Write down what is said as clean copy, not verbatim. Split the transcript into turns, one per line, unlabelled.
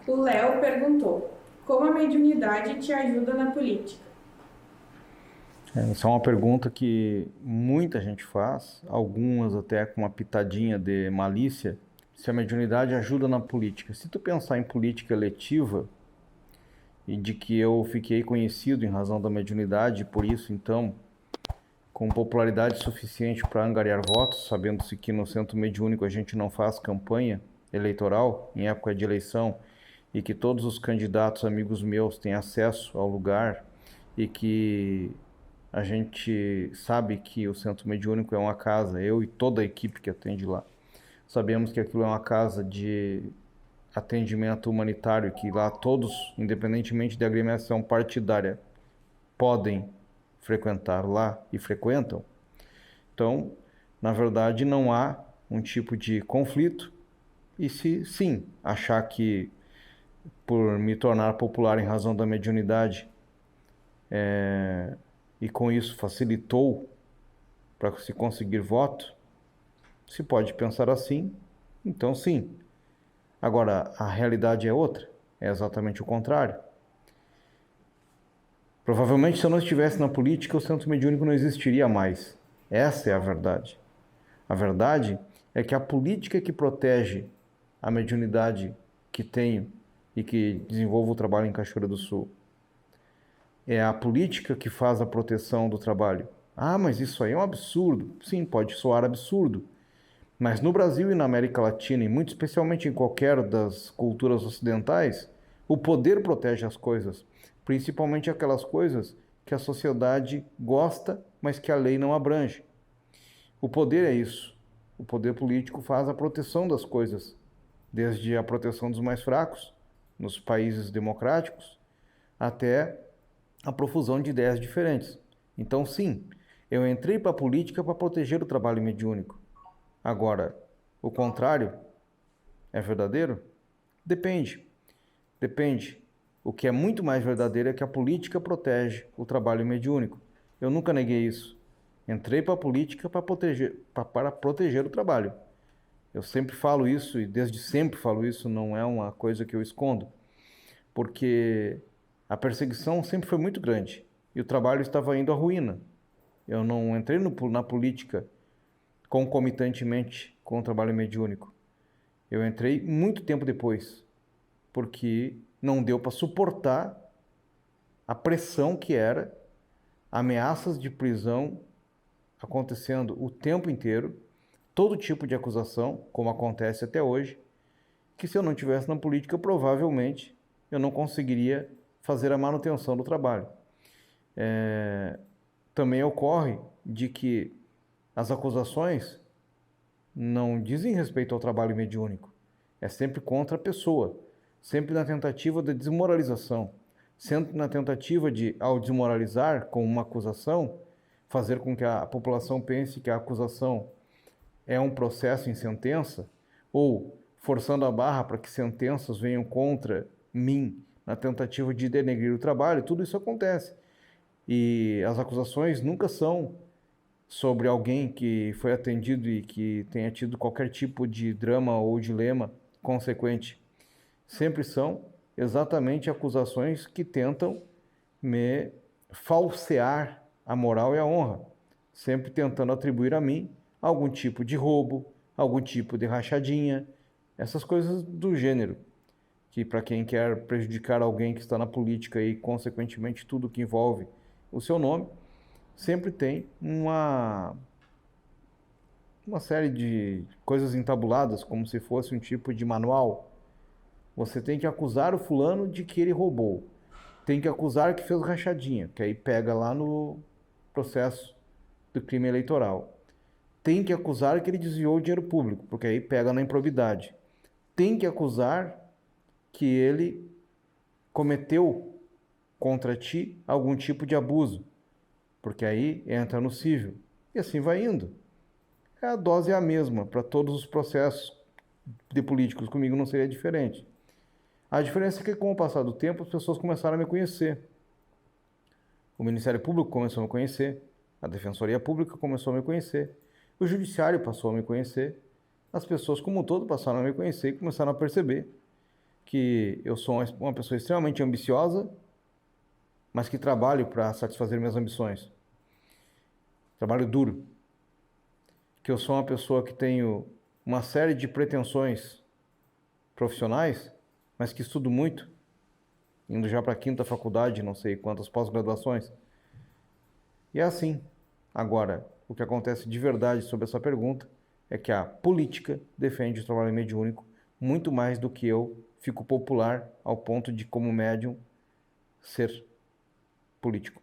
O Léo perguntou: como a mediunidade te ajuda na política?
Essa é uma pergunta que muita gente faz, algumas até com uma pitadinha de malícia, se a mediunidade ajuda na política. Se tu pensar em política eletiva, e de que eu fiquei conhecido em razão da mediunidade, e por isso, então, com popularidade suficiente para angariar votos, sabendo-se que no Centro Mediúnico a gente não faz campanha eleitoral em época de eleição, e que todos os candidatos amigos meus têm acesso ao lugar, e que a gente sabe que o Centro Mediúnico é uma casa, eu e toda a equipe que atende lá, sabemos que aquilo é uma casa de atendimento humanitário, que lá todos, independentemente de agremiação partidária, podem frequentar lá e frequentam. Então, na verdade, não há um tipo de conflito. E se sim, achar que por me tornar popular em razão da mediunidade e com isso facilitou para se conseguir voto, se pode pensar assim, então sim. Agora, a realidade é outra, é exatamente o contrário. Provavelmente, se eu não estivesse na política, o centro mediúnico não existiria mais. Essa é a verdade. A verdade é que a política que protege a mediunidade que tenho e que desenvolvo o trabalho em Cachoeira do Sul é a política que faz a proteção do trabalho. Ah, mas isso aí é um absurdo. Sim, pode soar absurdo. Mas no Brasil e na América Latina, e muito especialmente em qualquer das culturas ocidentais, o poder protege as coisas, principalmente aquelas coisas que a sociedade gosta, mas que a lei não abrange. O poder é isso. O poder político faz a proteção das coisas, desde a proteção dos mais fracos, nos países democráticos, até a profusão de ideias diferentes. Então, sim, eu entrei para a política para proteger o trabalho mediúnico. Agora, o contrário é verdadeiro? Depende. Depende. O que é muito mais verdadeiro é que a política protege o trabalho mediúnico. Eu nunca neguei isso. Entrei para a política para proteger o trabalho. Eu sempre falo isso e desde sempre falo isso, não é uma coisa que eu escondo, porque a perseguição sempre foi muito grande e o trabalho estava indo à ruína. Eu não entrei na política concomitantemente com o trabalho mediúnico. Eu entrei muito tempo depois, porque não deu para suportar a pressão que era ameaças de prisão acontecendo o tempo inteiro, todo tipo de acusação, como acontece até hoje, que se eu não tivesse na política, provavelmente eu não conseguiria fazer a manutenção do trabalho. Também ocorre de que as acusações não dizem respeito ao trabalho mediúnico, é sempre contra a pessoa, sempre na tentativa de desmoralização, sempre na tentativa de, ao desmoralizar com uma acusação, fazer com que a população pense que a acusação é um processo em sentença, ou forçando a barra para que sentenças venham contra mim, na tentativa de denegrir o trabalho, tudo isso acontece. E as acusações nunca são sobre alguém que foi atendido e que tenha tido qualquer tipo de drama ou dilema consequente. Sempre são exatamente acusações que tentam me falsear a moral e a honra, sempre tentando atribuir a mim algum tipo de roubo, algum tipo de rachadinha, essas coisas do gênero, que para quem quer prejudicar alguém que está na política e, consequentemente, tudo que envolve o seu nome, sempre tem uma série de coisas entabuladas, como se fosse um tipo de manual. Você tem que acusar o fulano de que ele roubou. Tem que acusar que fez rachadinha, que aí pega lá no processo do crime eleitoral. Tem que acusar que ele desviou o dinheiro público, porque aí pega na improbidade. Tem que acusar que ele cometeu contra ti algum tipo de abuso, porque aí entra no cível. E assim vai indo. A dose é a mesma para todos os processos de políticos. Comigo não seria diferente. A diferença é que, com o passar do tempo, as pessoas começaram a me conhecer. O Ministério Público começou a me conhecer, a Defensoria Pública começou a me conhecer, o Judiciário passou a me conhecer, as pessoas como um todo passaram a me conhecer e começaram a perceber que eu sou uma pessoa extremamente ambiciosa, mas que trabalho para satisfazer minhas ambições. Trabalho duro. Que eu sou uma pessoa que tenho uma série de pretensões profissionais, mas que estudo muito, indo já para a 5ª faculdade, não sei quantas pós-graduações. E é assim. Agora, o que acontece de verdade sobre essa pergunta é que a política defende o trabalho mediúnico muito mais do que eu fico popular ao ponto de, como médium, ser político.